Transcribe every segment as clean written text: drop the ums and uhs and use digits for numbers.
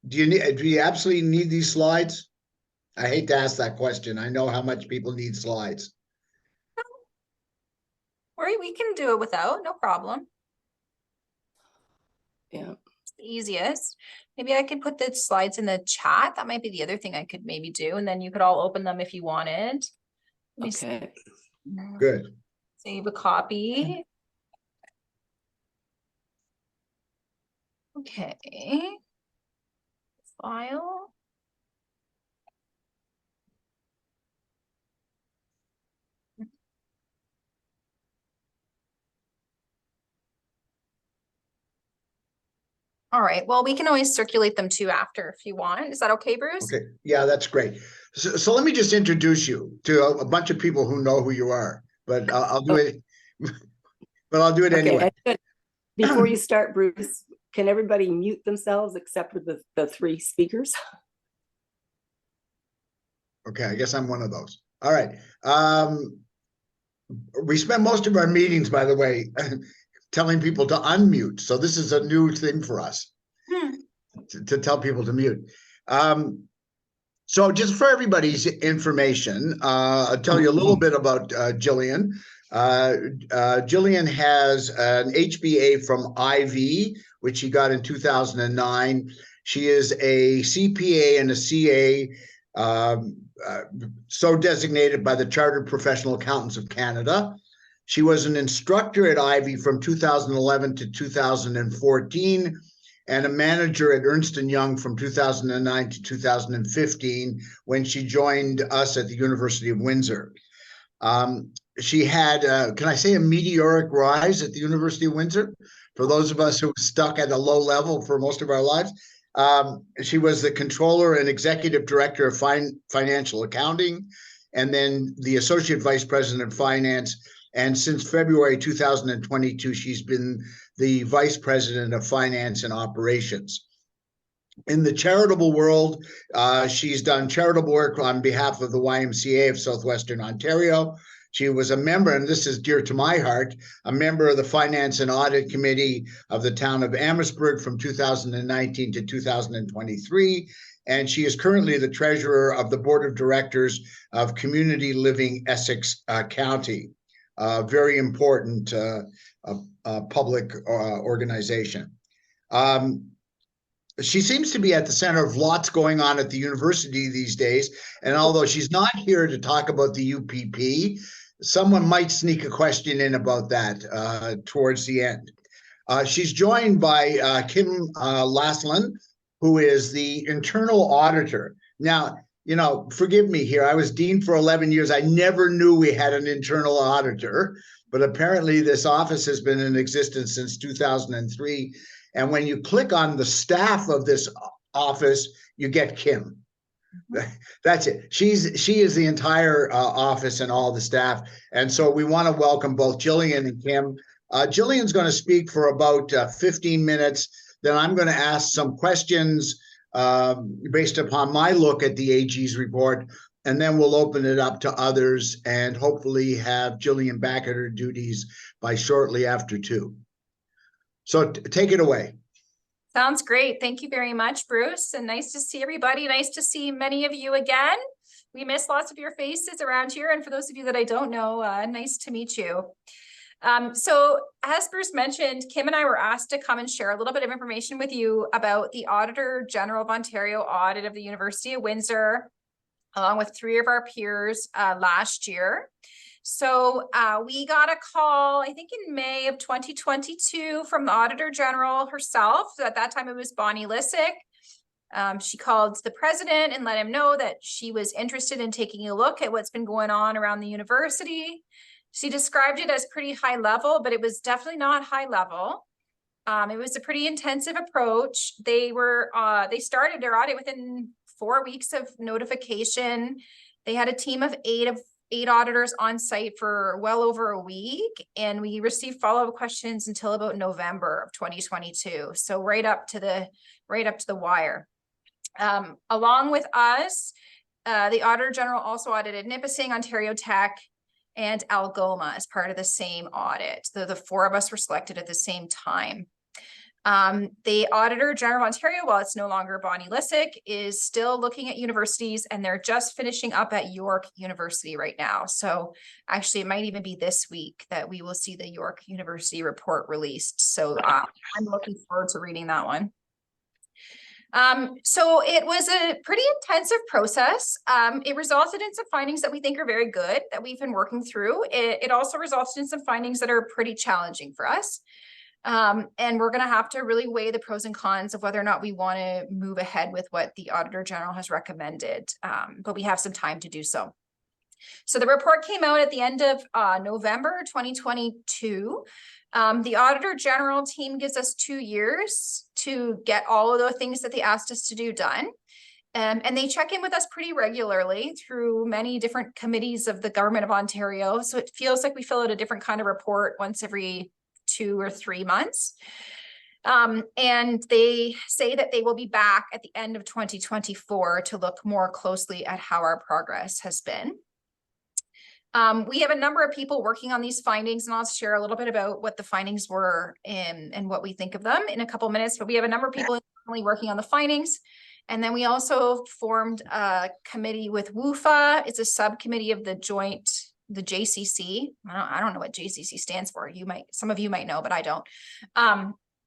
Do you absolutely need these slides? I hate to ask that question. I know how much people need slides. Or we can do it without, no problem. Yeah. It's the easiest. Maybe I could put the slides in the chat. That might be the other thing I could maybe do. And then you could all open them if you wanted. Okay. Good. Save a copy. Okay. File. All right, well, we can always circulate them too after if you want. Is that okay, Bruce? Okay, yeah, that's great. So let me just introduce you to a bunch of people who know who you are, but I'll do it. But I'll do it anyway. Before you start, Bruce, can everybody mute themselves except for the three speakers? Okay, I guess I'm one of those. All right. We spend most of our meetings, by the way, telling people to unmute. So this is a new thing for us to tell people to mute. So just for everybody's information, I'll tell you a little bit about Gillian. Gillian has an HBA from Ivy, which she got in 2009. She is a CPA and a CA, so designated by the Chartered Professional Accountants of Canada. She was an instructor at Ivy from 2011 to 2014 and a manager at Ernst & Young from 2009 to 2015 when she joined us at the University of Windsor. She had, can I say, a meteoric rise at the University of Windsor? For those of us who were stuck at a low level for most of our lives. She was the controller and executive director of financial accounting, and then the associate vice president of finance. And since February 2022, she's been the vice president of finance and operations. In the charitable world, she's done charitable work on behalf of the YMCA of Southwestern Ontario. She was a member, and this is dear to my heart, a member of the Finance and Audit Committee of the town of Amherstburg from 2019 to 2023. And she is currently the treasurer of the board of directors of Community Living Essex County. Very important public organization. She seems to be at the center of lots going on at the university these days. And although she's not here to talk about the UPP, someone might sneak a question in about that towards the end. She's joined by Kim Laslin, who is the internal auditor. Now, you know, forgive me here. I was dean for 11 years. I never knew we had an internal auditor, but apparently this office has been in existence since 2003. And when you click on the staff of this office, you get Kim. That's it. She is the entire office and all the staff. And so we want to welcome both Gillian and Kim. Gillian's going to speak for about 15 minutes. Then I'm going to ask some questions based upon my look at the AG's report, and then we'll open it up to others and hopefully have Gillian back at her duties by shortly after 2. So take it away. Sounds great. Thank you very much, Bruce. And nice to see everybody. Nice to see many of you again. We miss lots of your faces around here. And for those of you that I don't know, nice to meet you. So as Bruce mentioned, Kim and I were asked to come and share a little bit of information with you about the Auditor General of Ontario audit of the University of Windsor, along with 3 of our peers last year. So we got a call, I think in May of 2022 from the Auditor General herself. So at that time it was Bonnie Lysyk. She called the president and let him know that she was interested in taking a look at what's been going on around the university. She described it as pretty high level, but it was definitely not high level. It was a pretty intensive approach. They started their audit within 4 weeks of notification. They had a team of 8 auditors on site for well over a week, and we received follow-up questions until about November of 2022. So right up to the wire. Along with us, the Auditor General also audited Nipissing, Ontario Tech, and Algoma as part of the same audit. The four of us were selected at the same time. The Auditor General of Ontario, while it's no longer Bonnie Lysyk, is still looking at universities, and they're just finishing up at York University right now. So actually, it might even be this week that we will see the York University report released. So I'm looking forward to reading that one. So it was a pretty intensive process. It resulted in some findings that we think are very good that we've been working through. It also resulted in some findings that are pretty challenging for us. And we're going to have to really weigh the pros and cons of whether or not we want to move ahead with what the Auditor General has recommended. But we have some time to do so. So the report came out at the end of November 2022. The Auditor General team gives us 2 years to get all of the things that they asked us to do done. And they check in with us pretty regularly through many different committees of the Government of Ontario. So it feels like we fill out a different kind of report once every 2 or 3 months. And they say that they will be back at the end of 2024 to look more closely at how our progress has been. We have a number of people working on these findings, and I'll share a little bit about what the findings were and what we think of them in a couple of minutes, but we have a number of people working on the findings. And then we also formed a committee with WUFA. It's a subcommittee of the JCC. I don't know what JCC stands for. Some of you might know, but I don't.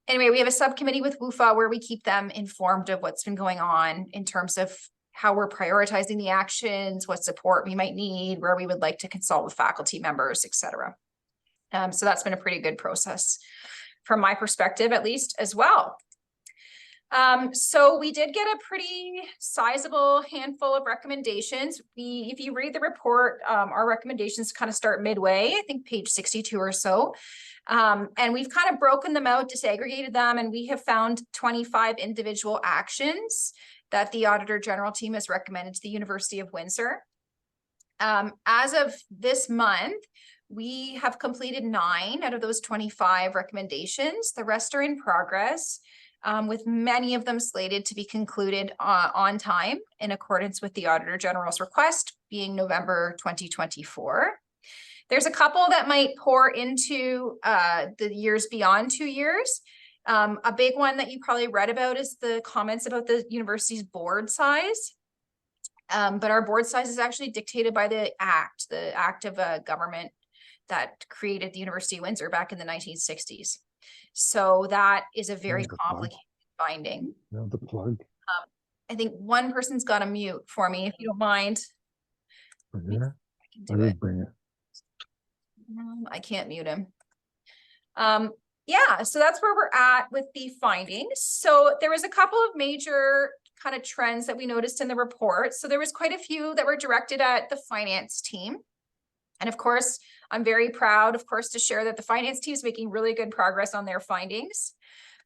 Anyway, we have a subcommittee with WUFA where we keep them informed of what's been going on in terms of how we're prioritizing the actions, what support we might need, where we would like to consult with faculty members, etc. So that's been a pretty good process from my perspective, at least, as well. So we did get a pretty sizable handful of recommendations. If you read the report, our recommendations kind of start midway, I think page 62 or so. And we've kind of broken them out, disaggregated them, and we have found 25 individual actions that the Auditor General team has recommended to the University of Windsor. As of this month, we have completed 9 out of those 25 recommendations. The rest are in progress, with many of them slated to be concluded on time in accordance with the Auditor General's request, being November 2024. There's a couple that might pour into the years beyond 2 years. A big one that you probably read about is the comments about the university's board size. But our board size is actually dictated by the act of a government that created the University of Windsor back in the 1960s. So that is a very complicated finding. No, the plug. I think one person's got to mute for me, if you don't mind. Yeah. I can do it. Bring it. I can't mute him. Yeah, so that's where we're at with the findings. So there was a couple of major kind of trends that we noticed in the report. So there was quite a few that were directed at the finance team. And of course, I'm very proud, of course, to share that the finance team is making really good progress on their findings.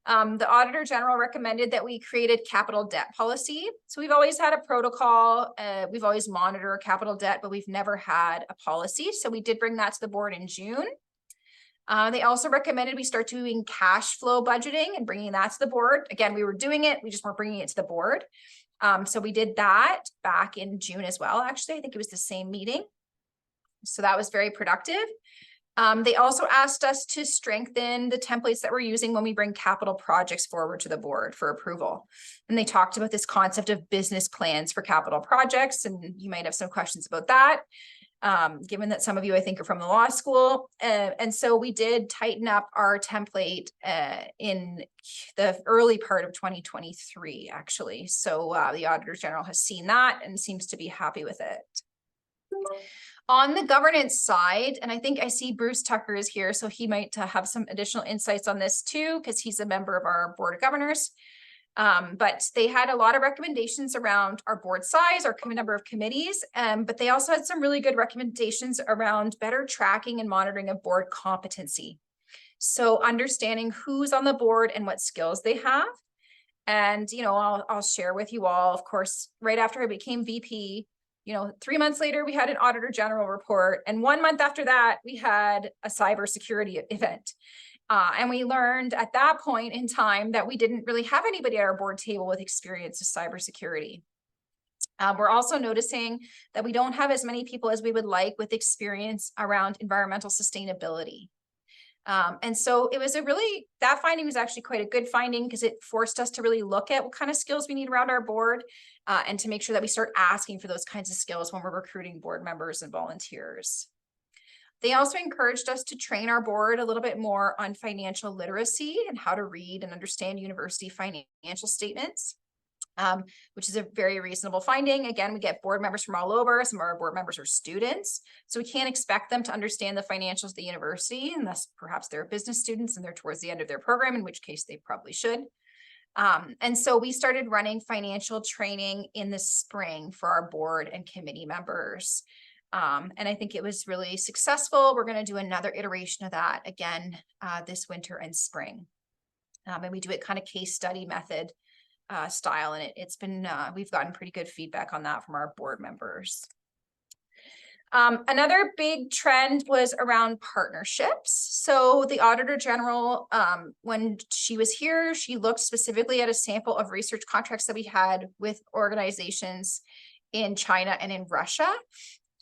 The Auditor General recommended that we created capital debt policy. So we've always had a protocol. We've always monitored capital debt, but we've never had a policy. So we did bring that to the board in June. They also recommended we start doing cash flow budgeting and bringing that to the board. Again, we were doing it, we just weren't bringing it to the board. So we did that back in June as well. Actually, I think it was the same meeting. So that was very productive. They also asked us to strengthen the templates that we're using when we bring capital projects forward to the board for approval. And they talked about this concept of business plans for capital projects, and you might have some questions about that. Given that some of you, I think, are from the law school. And so we did tighten up our template in the early part of 2023, actually. So the Auditor General has seen that and seems to be happy with it. On the governance side, and I think I see Bruce Tucker is here, so he might have some additional insights on this too, because he's a member of our Board of Governors. But they had a lot of recommendations around our board size, our number of committees, but they also had some really good recommendations around better tracking and monitoring of board competency. So understanding who's on the board and what skills they have. And, you know, I'll share with you all, of course, right after I became VP, you know, 3 months later, we had an Auditor General report. And 1 month after that, we had a cybersecurity event. And we learned at that point in time that we didn't really have anybody at our board table with experience with cybersecurity. We're also noticing that we don't have as many people as we would like with experience around environmental sustainability. And so it was that finding was actually quite a good finding because it forced us to really look at what kind of skills we need around our board and to make sure that we start asking for those kinds of skills when we're recruiting board members and volunteers. They also encouraged us to train our board a little bit more on financial literacy and how to read and understand university financial statements. Which is a very reasonable finding. Again, we get board members from all over. Some of our board members are students, so we can't expect them to understand the financials of the university unless perhaps they're business students and they're towards the end of their program, in which case they probably should. And so we started running financial training in the spring for our board and committee members. And I think it was really successful. We're going to do another iteration of that again this winter and spring. And we do it kind of case study method style, and it's been we've gotten pretty good feedback on that from our board members. Another big trend was around partnerships. So the Auditor General, when she was here, she looked specifically at a sample of research contracts that we had with organizations in China and in Russia,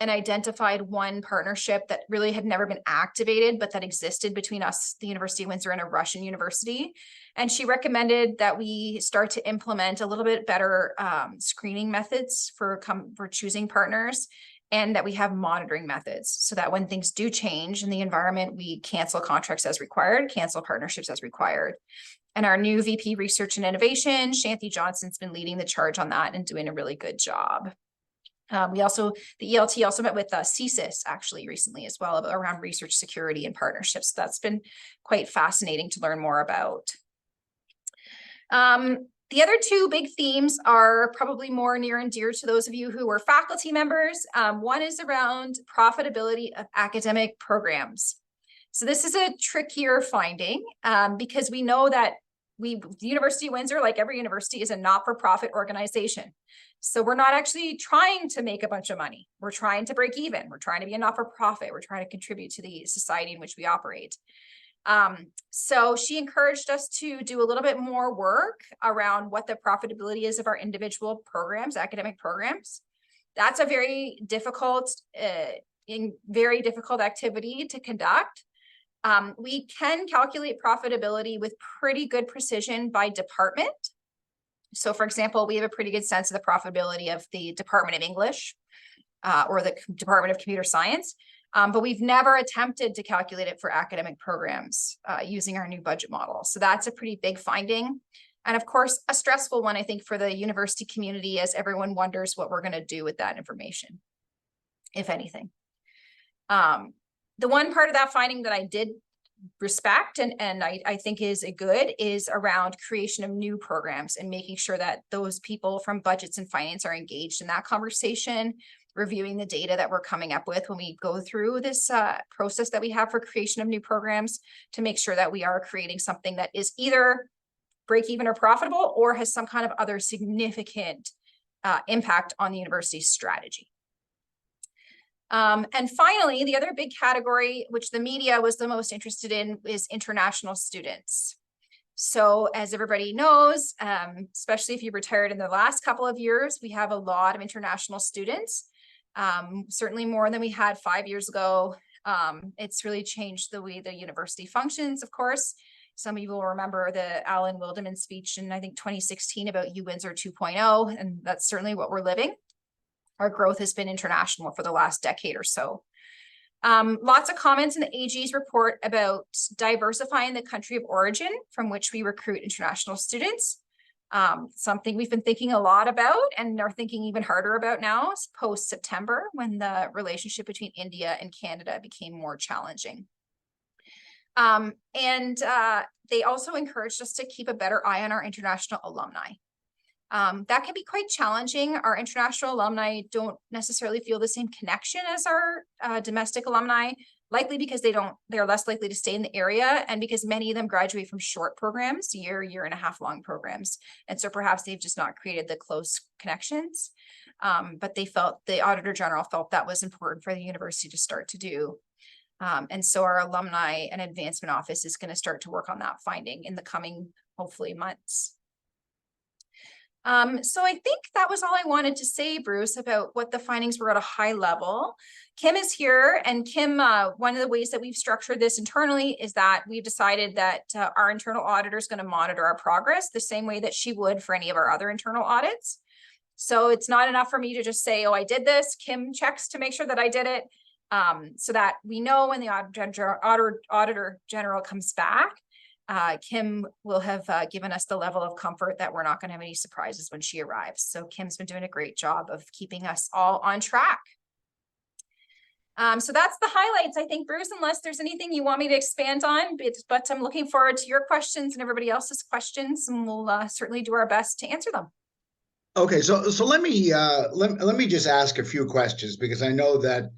and identified one partnership that really had never been activated, but that existed between us, the University of Windsor, and a Russian university. And she recommended that we start to implement a little bit better screening methods for choosing partners, and that we have monitoring methods so that when things do change in the environment, we cancel contracts as required, cancel partnerships as required. And our new VP Research and Innovation, Shanthi Johnson's been leading the charge on that and doing a really good job. The ELT also met with CSIS actually recently as well around research security and partnerships. That's been quite fascinating to learn more about. The other two big themes are probably more near and dear to those of you who are faculty members. One is around profitability of academic programs. So this is a trickier finding because we know that the University of Windsor, like every university, is a not-for-profit organization. So we're not actually trying to make a bunch of money. We're trying to break even. We're trying to be a not-for-profit. We're trying to contribute to the society in which we operate. So she encouraged us to do a little bit more work around what the profitability is of our individual programs, academic programs. That's a very difficult activity to conduct. We can calculate profitability with pretty good precision by department. So for example, we have a pretty good sense of the profitability of the Department of English or the Department of Computer Science, but we've never attempted to calculate it for academic programs using our new budget model. So that's a pretty big finding. And of course, a stressful one, I think, for the university community, as everyone wonders what we're going to do with that information, if anything. The one part of that finding that I did respect and I think is a good is around creation of new programs and making sure that those people from budgets and finance are engaged in that conversation, reviewing the data that we're coming up with when we go through this process that we have for creation of new programs to make sure that we are creating something that is either break even or profitable or has some kind of other significant impact on the university's strategy. And finally, the other big category, which the media was the most interested in, is international students. So as everybody knows, especially if you retired in the last couple of years, we have a lot of international students, certainly more than we had 5 years ago. It's really changed the way the university functions, of course. Some of you will remember the Alan Wildeman speech in, I think, 2016 about Windsor 2.0, and that's certainly what we're living. Our growth has been international for the last decade or so. Lots of comments in the AG's report about diversifying the country of origin from which we recruit international students. Something we've been thinking a lot about and are thinking even harder about now post-September, when the relationship between India and Canada became more challenging. They also encouraged us to keep a better eye on our international alumni. That can be quite challenging. Our international alumni don't necessarily feel the same connection as our domestic alumni, likely because they're less likely to stay in the area, and because many of them graduate from short programs, year and a half long programs. And so perhaps they've just not created the close connections. But the Auditor General felt that was important for the university to start to do. And so our alumni and advancement office is going to start to work on that finding in the coming, hopefully, months. So I think that was all I wanted to say, Bruce, about what the findings were at a high level. Kim is here, and Kim, one of the ways that we've structured this internally is that we've decided that our internal auditor is going to monitor our progress the same way that she would for any of our other internal audits. So it's not enough for me to just say, oh, I did this. Kim checks to make sure that I did it, so that we know when the auditor general comes back, Kim will have given us the level of comfort that we're not going to have any surprises when she arrives. So Kim's been doing a great job of keeping us all on track. So that's the highlights, I think, Bruce, unless there's anything you want me to expand on, but I'm looking forward to your questions and everybody else's questions, and we'll certainly do our best to answer them. Okay, so let me just ask a few questions, because I know that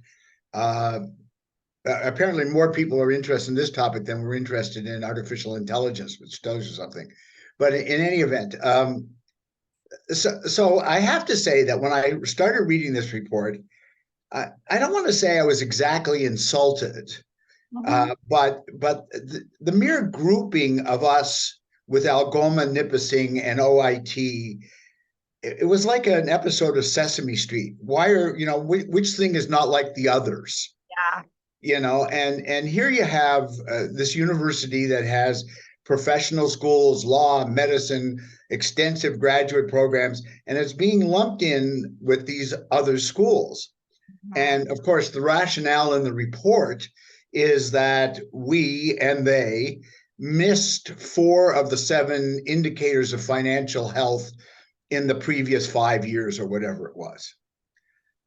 apparently more people are interested in this topic than we're interested in artificial intelligence, which tells you something. But in any event, so I have to say that when I started reading this report, I don't want to say I was exactly insulted, but the mere grouping of us with Algoma, Nipissing, and OIT, it was like an episode of Sesame Street. Why are, which thing is not like the others? Yeah. And here you have this university that has professional schools, law, medicine, extensive graduate programs, and it's being lumped in with these other schools. And of course, the rationale in the report is that we and they missed 4 of the 7 indicators of financial health in the previous 5 years or whatever it was.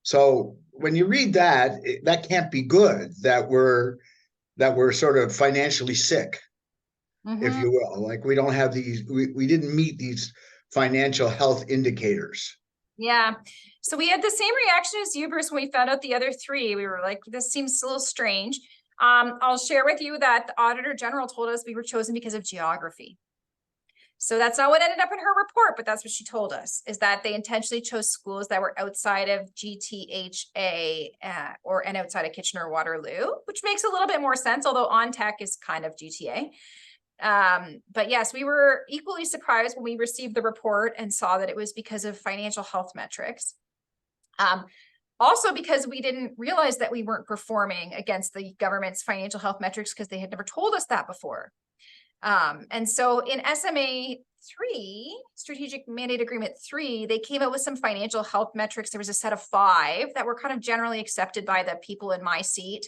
So when you read that, that can't be good, that we're sort of financially sick, if you will. Like we don't have these, we didn't meet these financial health indicators. Yeah. So we had the same reaction as you, Bruce, when we found out the other 3. We were like, this seems a little strange. I'll share with you that the Auditor General told us we were chosen because of geography. So that's not what ended up in her report, but that's what she told us, is that they intentionally chose schools that were outside of GTHA and outside of Kitchener-Waterloo, which makes a little bit more sense, although OnTech is kind of GTA. But yes, we were equally surprised when we received the report and saw that it was because of financial health metrics. Also because we didn't realize that we weren't performing against the government's financial health metrics because they had never told us that before. And so in SMA 3, Strategic Mandate Agreement 3, they came out with some financial health metrics. There was a set of 5 that were kind of generally accepted by the people in my seat.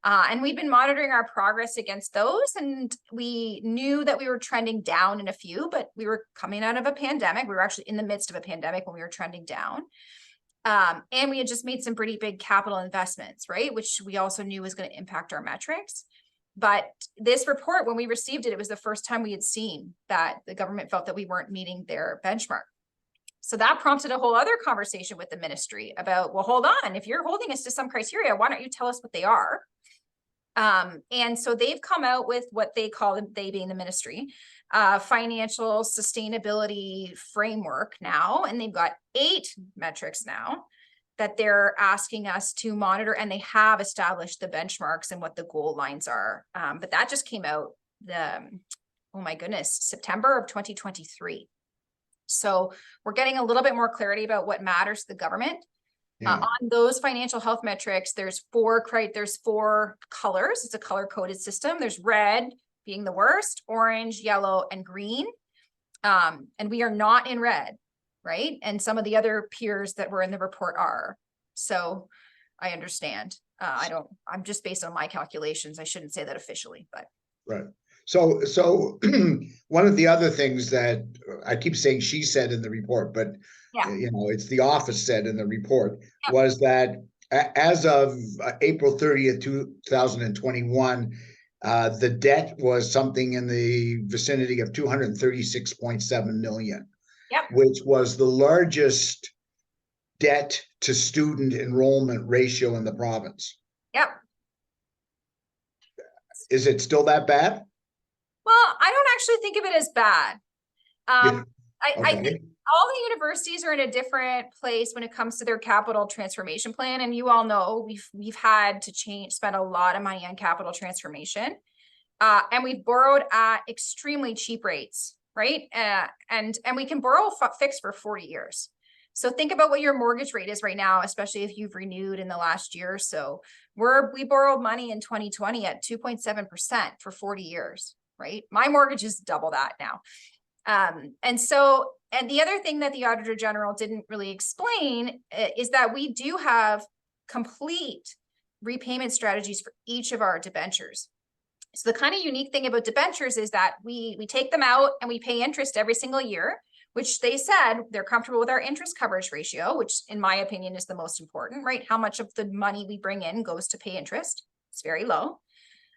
And we've been monitoring our progress against those. And we knew that we were trending down in a few, but we were coming out of a pandemic. We were actually in the midst of a pandemic when we were trending down. And we had just made some pretty big capital investments, right? Which we also knew was going to impact our metrics. But this report, when we received it, it was the first time we had seen that the government felt that we weren't meeting their benchmark. So that prompted a whole other conversation with the ministry about, well, hold on, if you're holding us to some criteria, why don't you tell us what they are? And so they've come out with what they call, they being the ministry, financial sustainability framework now, and they've got 8 metrics now that they're asking us to monitor, and they have established the benchmarks and what the goal lines are. But that just came out oh my goodness, September of 2023. So we're getting a little bit more clarity about what matters to the government. Yeah. On those financial health metrics, there's 4 colors. It's a color-coded system. There's red being the worst, orange, yellow, and green. And we are not in red, right? And some of the other peers that were in the report are. So I understand. I'm just based on my calculations. I shouldn't say that officially, but. Right. So one of the other things that I keep saying she said in the report, but yeah, it's the office said in the report, yeah, was that as of April 30th, 2021, the debt was something in the vicinity of 236.7 million, yep, which was the largest debt to student enrollment ratio in the province. Yep. Is it still that bad? Well, I don't actually think of it as bad. Yeah. I think all the universities are in a different place when it comes to their capital transformation plan. And you all know we've had to spend a lot of money on capital transformation. And we've borrowed at extremely cheap rates right? And we can borrow fixed for 40 years. So think about what your mortgage rate is right now, especially if you've renewed in the last year or so. We borrowed money in 2020 at 2.7% for 40 years, right? My mortgage is double that now. And the other thing that the Auditor General didn't really explain is that we do have complete repayment strategies for each of our debentures. So the kind of unique thing about debentures is that we take them out and we pay interest every single year, which they said they're comfortable with our interest coverage ratio, which in my opinion is the most important, right? How much of the money we bring in goes to pay interest? It's very low.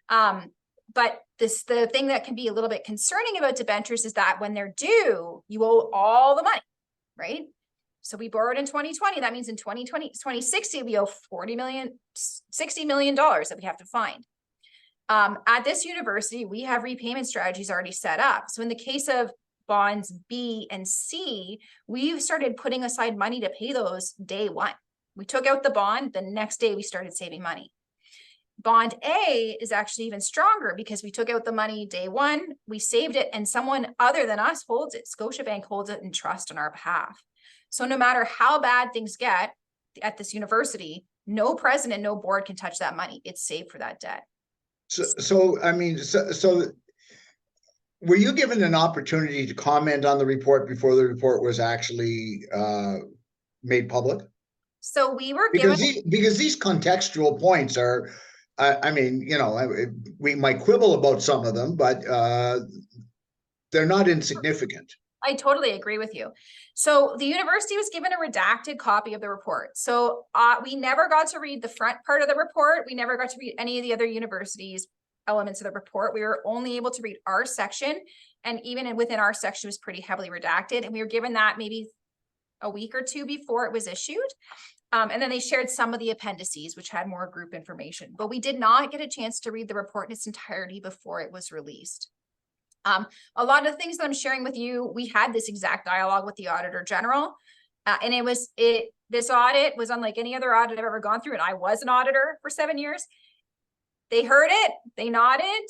But the thing that can be a little bit concerning about debentures is that when they're due, you owe all the money, right? So we borrowed in 2020. That means in 2060, we owe $60 million that we have to find. At this university, we have repayment strategies already set up. So in the case of bonds B and C, we've started putting aside money to pay those day one. We took out the bond, the next day we started saving money. Bond A is actually even stronger because we took out the money day one, we saved it, and someone other than us holds it. Scotiabank holds it in trust on our behalf. So no matter how bad things get at this university, no president, no board can touch that money. It's saved for that debt. So were you given an opportunity to comment on the report before the report was actually made public? So we were because given because these contextual points are, I mean, you know, we might quibble about some of them, but they're not insignificant. I totally agree with you. So the university was given a redacted copy of the report. So we never got to read the front part of the report. We never got to read any of the other universities' elements of the report. We were only able to read our section, and even within our section was pretty heavily redacted. And we were given that maybe a week or two before it was issued. And then they shared some of the appendices, which had more group information, but we did not get a chance to read the report in its entirety before it was released. A lot of the things that I'm sharing with you, we had this exact dialogue with the Auditor General, and this audit was unlike any other audit I've ever gone through, and I was an auditor for 7 years. They heard it, they nodded,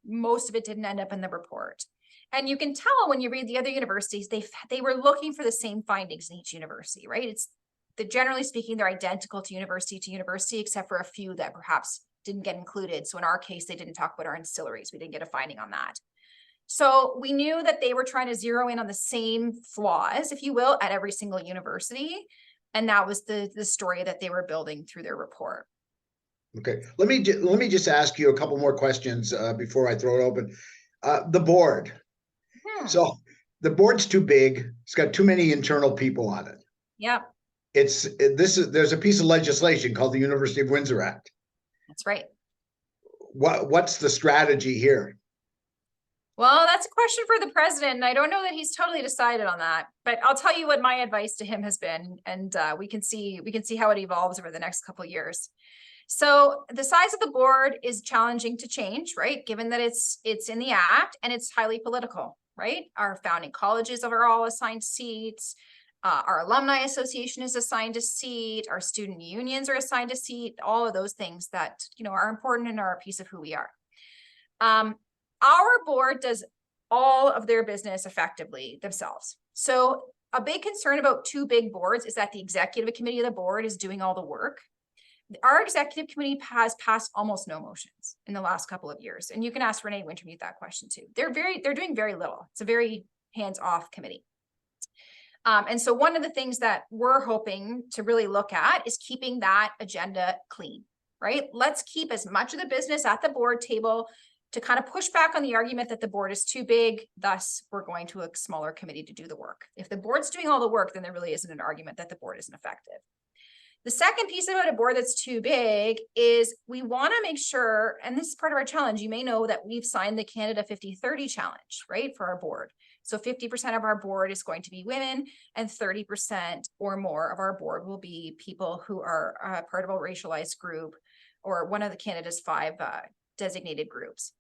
most of it didn't end up in the report. And you can tell when you read the other universities, they were looking for the same findings in each university, right? Generally speaking, they're identical to university, except for a few that perhaps didn't get included. So in our case, they didn't talk about our ancillaries. We didn't get a finding on that. So we knew that they were trying to zero in on the same flaws, if you will, at every single university. And that was the story that they were building through their report. Okay, let me just ask you a couple more questions before I throw it open. The board. So the board's too big. It's got too many internal people on it. Yep. There's a piece of legislation called the University of Windsor Act. That's right. What's the strategy here? Well, that's a question for the president, and I don't know that he's totally decided on that. But I'll tell you what my advice to him has been, and we can see how it evolves over the next couple of years. So the size of the board is challenging to change, right? Given that it's in the act and it's highly political, right? Our founding colleges are all assigned seats. Our alumni association is assigned a seat. Our student unions are assigned a seat. All of those things that are important and are a piece of who we are. Our board does all of their business effectively themselves. So a big concern about two big boards is that the executive committee of the board is doing all the work. Our executive committee has passed almost no motions in the last couple of years. And you can ask Renee Wintermute that question too. They're doing very little. It's a very hands-off committee. And so one of the things that we're hoping to really look at is keeping that agenda clean, right? Let's keep as much of the business at the board table to kind of push back on the argument that the board is too big, thus we're going to a smaller committee to do the work. If the board's doing all the work, then there really isn't an argument that the board isn't effective. The second piece about a board that's too big is we want to make sure, and this is part of our challenge, you may know that we've signed the Canada 50-30 challenge, right, for our board. So 50% of our board is going to be women, and 30% or more of our board will be people who are part of a racialized group or one of Canada's 5 designated groups.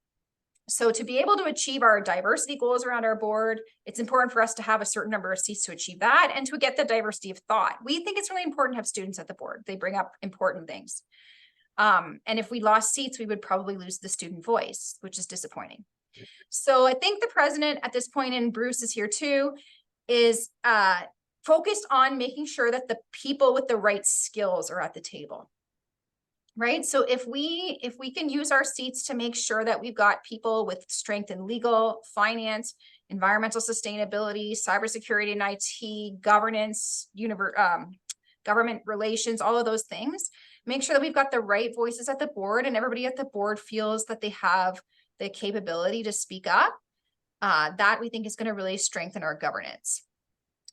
So to be able to achieve our diversity goals around our board, it's important for us to have a certain number of seats to achieve that and to get the diversity of thought. We think it's really important to have students at the board. They bring up important things. And if we lost seats, we would probably lose the student voice, which is disappointing. So I think the president at this point, and Bruce is here too, is focused on making sure that the people with the right skills are at the table. Right. So if we can use our seats to make sure that we've got people with strength in legal, finance, environmental sustainability, cybersecurity and IT, governance, government relations, all of those things, make sure that we've got the right voices at the board and everybody at the board feels that they have the capability to speak up, that we think is going to really strengthen our governance.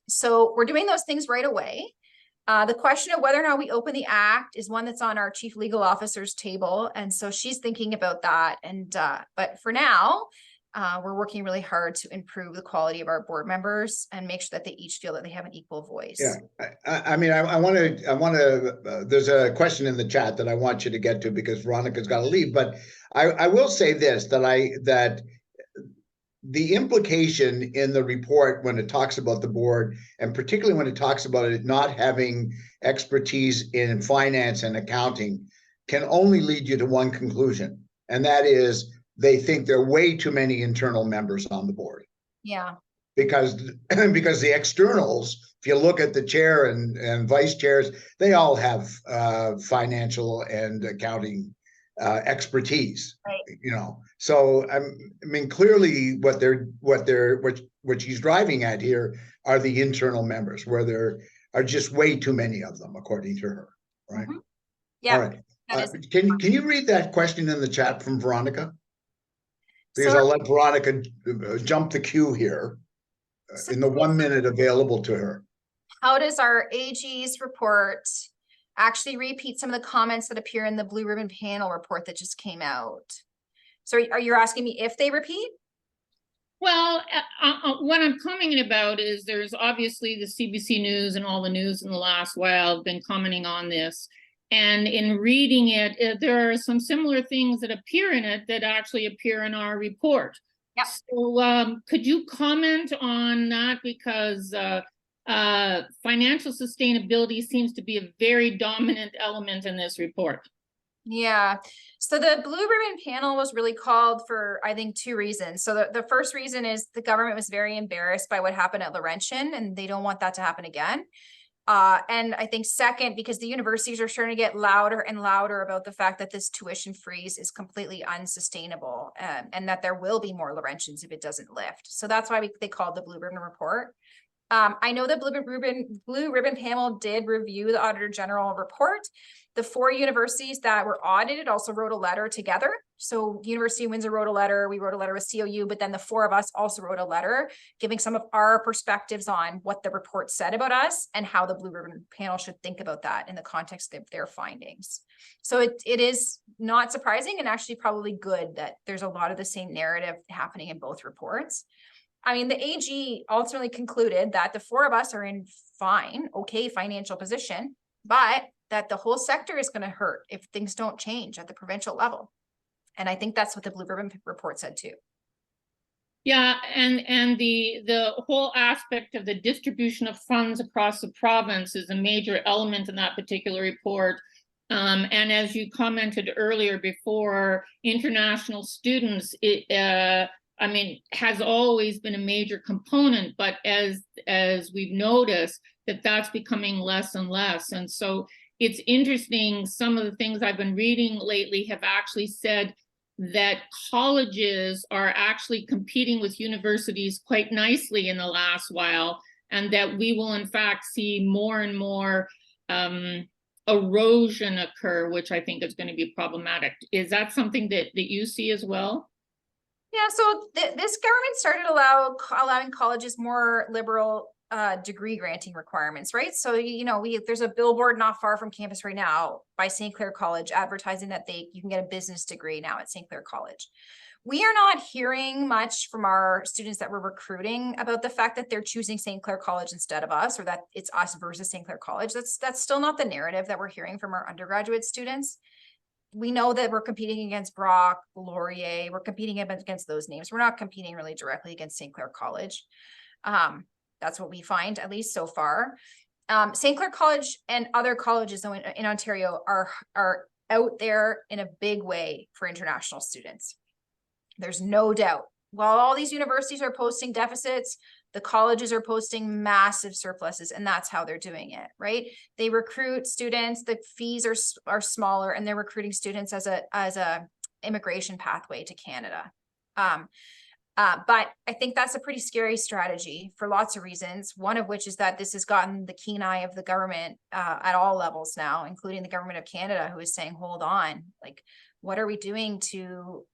So we're doing those things right away. The question of whether or not we open the act is one that's on our chief legal officer's table. And so she's thinking about that. And but for now, we're working really hard to improve the quality of our board members and make sure that they each feel that they have an equal voice. Yeah, I mean, I want to, there's a question in the chat that I want you to get to because Veronica's got to leave, but I will say this, that the implication in the report when it talks about the board, and particularly when it talks about it not having expertise in finance and accounting, can only lead you to one conclusion, and that is they think there are way too many internal members on the board. Yeah. Because the externals, if you look at the chair and vice chairs, they all have financial and accounting expertise, right. You know. So I mean, clearly, what she's driving at here are the internal members, where there are just way too many of them, according to her. Right. Mm-hmm. Yeah. All right. Can you read that question in the chat from Veronica? Because I'll let Veronica jump the queue here in the 1 minute available to her. How does our AG's report actually repeat some of the comments that appear in the Blue Ribbon Panel report that just came out? So are you asking me if they repeat? Well, what I'm commenting about is there's obviously the CBC News and all the news in the last while have been commenting on this. And in reading it, there are some similar things that appear in it that actually appear in our report. Yep. So could you comment on that? Because financial sustainability seems to be a very dominant element in this report. Yeah. So the Blue Ribbon Panel was really called for, I think, two reasons. So the first reason is the government was very embarrassed by what happened at Laurentian, and they don't want that to happen again. And I think second, because the universities are starting to get louder and louder about the fact that this tuition freeze is completely unsustainable, and that there will be more Laurentians if it doesn't lift. So that's why they called the Blue Ribbon Report. I know the Blue Ribbon Panel did review the Auditor General report. The 4 universities that were audited also wrote a letter together. So University of Windsor wrote a letter, we wrote a letter with COU, but then the 4 of us also wrote a letter giving some of our perspectives on what the report said about us and how the Blue Ribbon Panel should think about that in the context of their findings. So it is not surprising, and actually probably good that there's a lot of the same narrative happening in both reports. I mean, the AG ultimately concluded that the 4 of us are in okay financial position, but that the whole sector is going to hurt if things don't change at the provincial level. And I think that's what the Blue Ribbon report said too. Yeah, and the whole aspect of the distribution of funds across the province is a major element in that particular report. And as you commented earlier before, international students, I mean, has always been a major component, but as we've noticed that's becoming less and less. And so it's interesting, some of the things I've been reading lately have actually said that colleges are actually competing with universities quite nicely in the last while, and that we will in fact see more and more erosion occur, which I think is going to be problematic. Is that something that you see as well? Yeah, so this government started allowing colleges more liberal degree granting requirements, right? So, you know, there's a billboard not far from campus right now by St. Clair College advertising that you can get a business degree now at St. Clair College. We are not hearing much from our students that we're recruiting about the fact that they're choosing St. Clair College instead of us, or that it's us versus St. Clair College. That's still not the narrative that we're hearing from our undergraduate students. We know that we're competing against Brock, Laurier, we're competing against those names. We're not competing really directly against St. Clair College. That's what we find, at least so far. St. Clair College and other colleges in Ontario are out there in a big way for international students. There's no doubt. While all these universities are posting deficits, the colleges are posting massive surpluses, and that's how they're doing it, right? They recruit students, the fees are smaller, and they're recruiting students as a immigration pathway to Canada. But I think that's a pretty scary strategy for lots of reasons. One of which is that this has gotten the keen eye of the government at all levels now, including the government of Canada, who is saying, hold on, like, what are we doing to,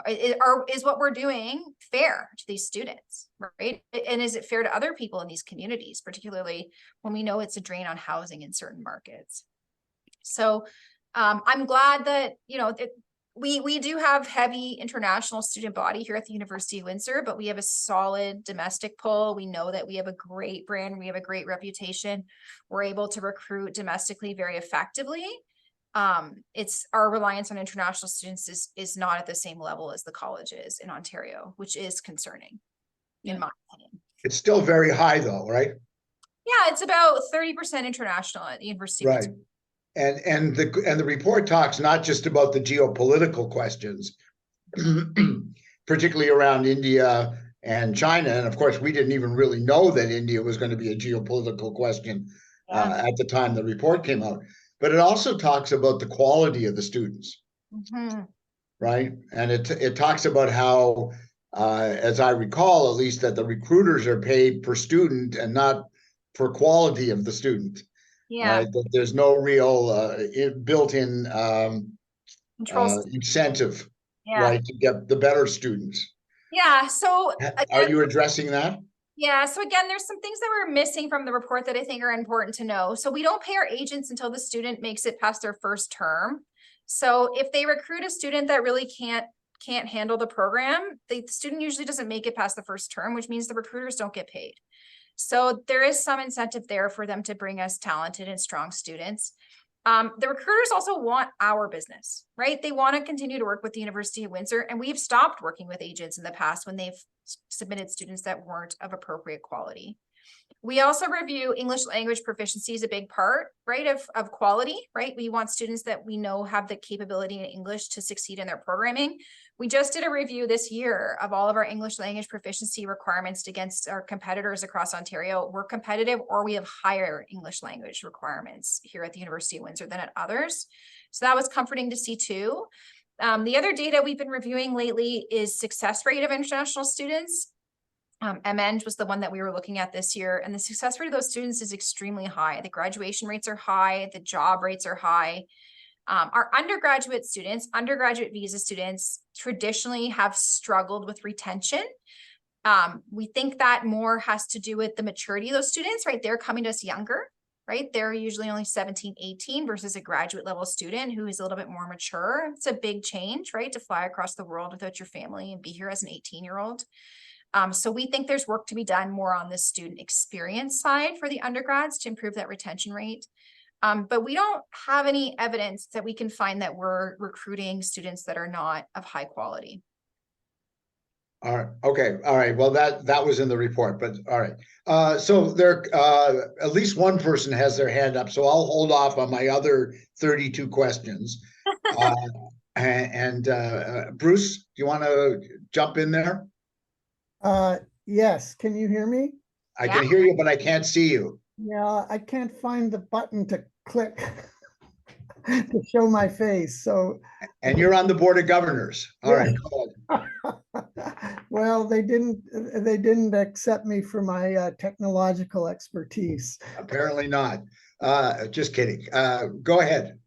is what we're doing fair to these students, right? And is it fair to other people in these communities, particularly when we know it's a drain on housing in certain markets? So I'm glad that, we do have heavy international student body here at the University of Windsor, but we have a solid domestic pull. We know that we have a great brand. We have a great reputation. We're able to recruit domestically very effectively. It's our reliance on international students is not at the same level as the colleges in Ontario, which is concerning, in my opinion. It's still very high though, right? Yeah, it's about 30% international at the University of Windsor. Right. And the report talks not just about the geopolitical questions, particularly around India and China. And of course, we didn't even really know that India was going to be a geopolitical question at the time the report came out. But it also talks about the quality of the students, right? And it talks about how, as I recall, at least, that the recruiters are paid per student and not per quality of the student. Yeah. Right? That there's no real built-in incentive, right, to get the better students. Yeah. So are you addressing that? Yeah. So again, there's some things that we're missing from the report that I think are important to know. So we don't pay our agents until the student makes it past their first term. So if they recruit a student that really can't handle the program, the student usually doesn't make it past the first term, which means the recruiters don't get paid. So there is some incentive there for them to bring us talented and strong students. The recruiters also want our business, right? They want to continue to work with the University of Windsor, and we've stopped working with agents in the past when they've submitted students that weren't of appropriate quality. We also review English language proficiency is a big part, right, of quality, right? We want students that we know have the capability in English to succeed in their programming. We just did a review this year of all of our English language proficiency requirements against our competitors across Ontario. We're competitive, or we have higher English language requirements here at the University of Windsor than at others. So that was comforting to see too. The other data we've been reviewing lately is success rate of international students. MEng was the one that we were looking at this year, and the success rate of those students is extremely high. The graduation rates are high, the job rates are high. Our undergraduate students, undergraduate visa students, traditionally have struggled with retention. We think that more has to do with the maturity of those students, right? They're coming to us younger, right? They're usually only 17, 18 versus a graduate level student who is a little bit more mature. It's a big change, right? To fly across the world without your family and be here as an 18-year-old. So we think there's work to be done more on the student experience side for the undergrads to improve that retention rate. But we don't have any evidence that we can find that we're recruiting students that are not of high quality. All right. Okay. All right. Well, that was in the report, but all right. So there, at least one person has their hand up, so I'll hold off on my other 32 questions. Bruce, do you want to jump in there? Yes, can you hear me? I can hear you, but I can't see you. Yeah, I can't find the button to click to show my face, so. And you're on the Board of Governors. All right, go ahead. Well, they didn't accept me for my technological expertise. Apparently not. Just kidding. Go ahead.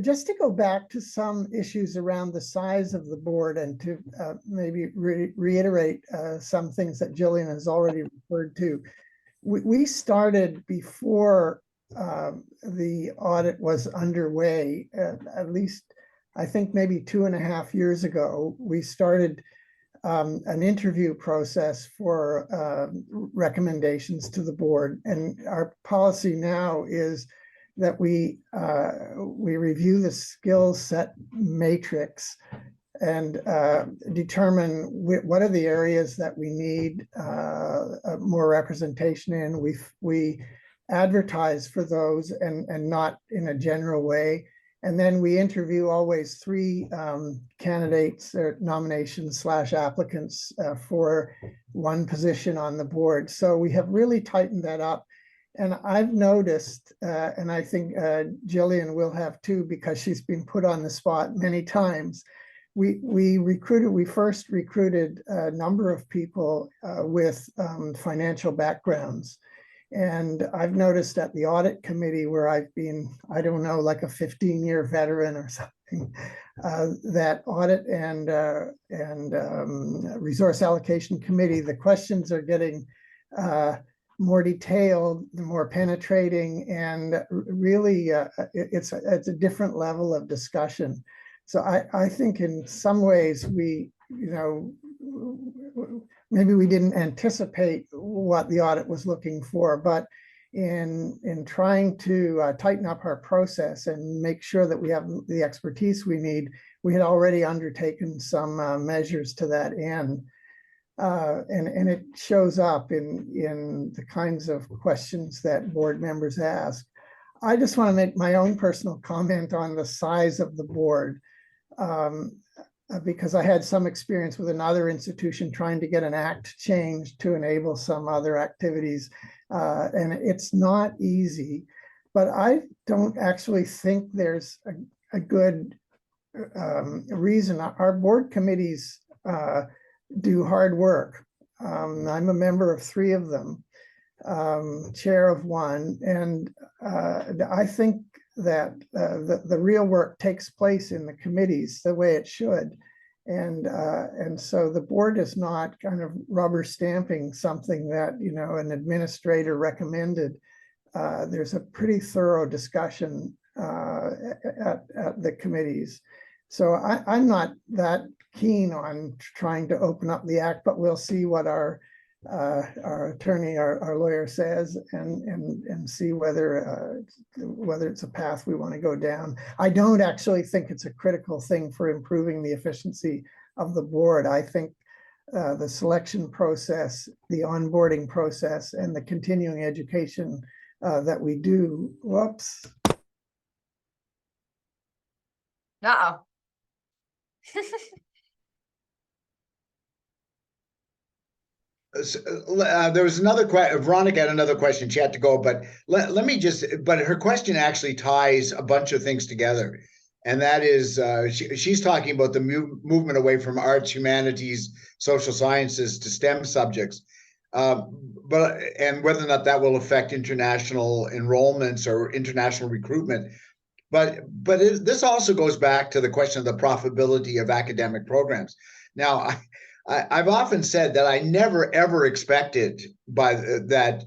Just to go back to some issues around the size of the board and to maybe reiterate some things that Gillian has already referred to. We started before the audit was underway, at least I think maybe 2.5 years ago. We started an interview process for recommendations to the board, and our policy now is that we review the skill set matrix and determine what are the areas that we need more representation in. We advertise for those and not in a general way. And then we interview always 3 candidates or nominations / applicants for one position on the board. So we have really tightened that up. And I've noticed, and I think Gillian will have too, because she's been put on the spot many times. We first recruited a number of people with financial backgrounds. And I've noticed at the audit committee, where I've been, I don't know, like a 15-year veteran or something, that audit and resource allocation committee, the questions are getting more detailed, more penetrating, and really it's a different level of discussion. So I think in some ways we, maybe we didn't anticipate what the audit was looking for, but in trying to tighten up our process and make sure that we have the expertise we need, we had already undertaken some measures to that end. And it shows up in the kinds of questions that board members ask. I just want to make my own personal comment on the size of the board. Because I had some experience with another institution trying to get an act changed to enable some other activities. And it's not easy, but I don't actually think there's a good reason. Our board committees do hard work. I'm a member of 3 of them, chair of 1, and I think that the real work takes place in the committees the way it should. And so the board is not kind of rubber stamping something that, an administrator recommended. There's a pretty thorough discussion at the committees. So I'm not that keen on trying to open up the act, but we'll see what our attorney, our lawyer says, and see whether it's a path we want to go down. I don't actually think it's a critical thing for improving the efficiency of the board. I think the selection process, the onboarding process, and the continuing education that we do. Whoops. Uh-oh. There was another question. Veronica had another question. She had to go, but let me just. But her question actually ties a bunch of things together, and that is she's talking about the movement away from arts, humanities, social sciences to STEM subjects, and whether or not that will affect international enrollments or international recruitment. But this also goes back to the question of the profitability of academic programs. Now, I've often said that I never ever expected that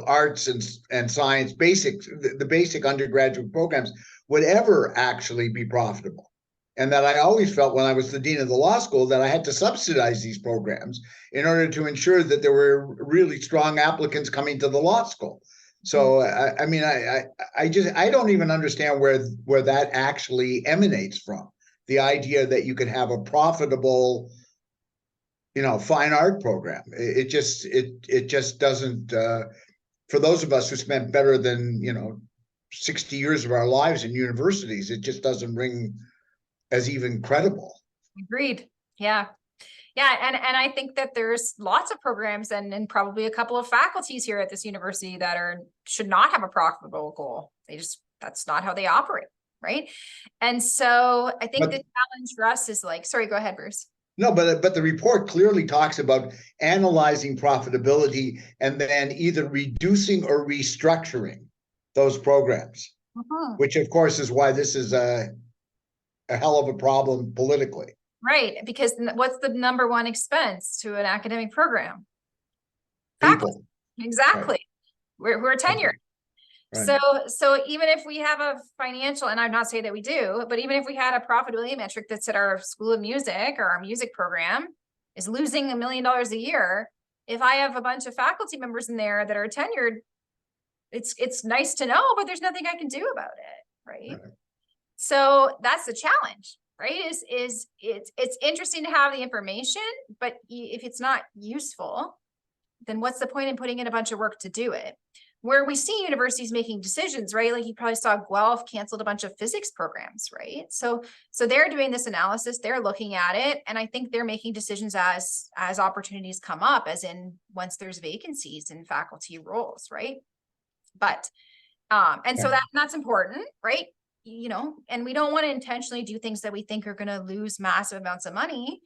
arts and science the basic undergraduate programs would ever actually be profitable, and that I always felt when I was the dean of the law school that I had to subsidize these programs in order to ensure that there were really strong applicants coming to the law school. So I mean, I don't even understand where that actually emanates from. The idea that you could have a profitable, fine art program. It just doesn't. For those of us who spent better than 60 years of our lives in universities, it just doesn't ring as even credible. Agreed. Yeah. Yeah, and I think that there's lots of programs and probably a couple of faculties here at this university that should not have a profitable goal. That's not how they operate, right? And so I think the challenge for us is sorry, go ahead, Bruce. No, but the report clearly talks about analyzing profitability and then either reducing or restructuring those programs, which of course is why this is a hell of a problem politically. Right, because what's the number one expense to an academic program? People. Exactly. Right. We're tenured. Right. So even if we have a financial, and I'm not saying that we do, but even if we had a profitability metric that said our School of Music or our music program is losing $1 million a year, if I have a bunch of faculty members in there that are tenured, it's nice to know, but there's nothing I can do about it, right? So that's the challenge. Right, it's interesting to have the information, but if it's not useful, then what's the point in putting in a bunch of work to do it? where we see universities making decisions, right? Like you probably saw Guelph canceled a bunch of physics programs, right? So they're doing this analysis, they're looking at it, and I think they're making decisions as opportunities come up, as in once there's vacancies in faculty roles, right? But and so that's important, right? You know, and we don't want to intentionally do things that we think are going to lose massive amounts of money.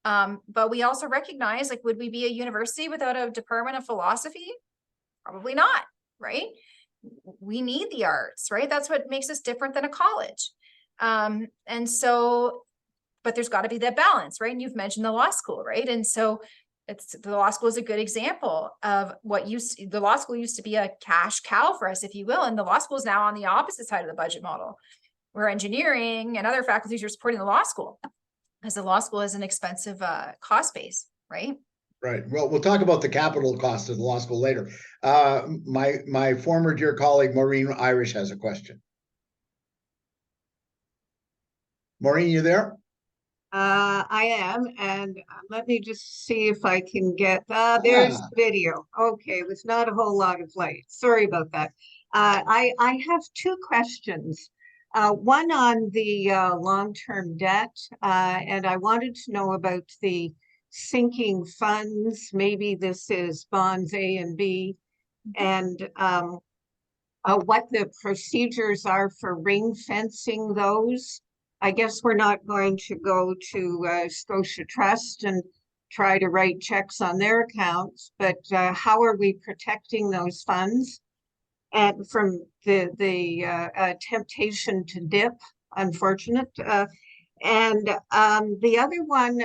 But we also recognize, like, would we be a university without a department of philosophy? Probably not, right? We need the arts, right? That's what makes us different than a college. And so, but there's got to be that balance, right? And you've mentioned the law school, right? And so the law school is a good example of the law school used to be a cash cow for us, if you will. And the law school is now on the opposite side of the budget model, where engineering and other faculties are supporting the law school, because the law school is an expensive cost base, right? Right. Well, we'll talk about the capital cost of the law school later. My former dear colleague, Maureen Irish, has a question. Maureen, you there? I am, and let me just see if I can get, there's the video. Okay, with not a whole lot of light. Sorry about that. I have two questions. One on the long-term debt, and I wanted to know about the sinking funds. Maybe this is bonds A and B, and what the procedures are for ring fencing those. I guess we're not going to go to Scotia Trust and try to write checks on their accounts, but how are we protecting those funds and from the temptation to dip, unfortunate. And the other one,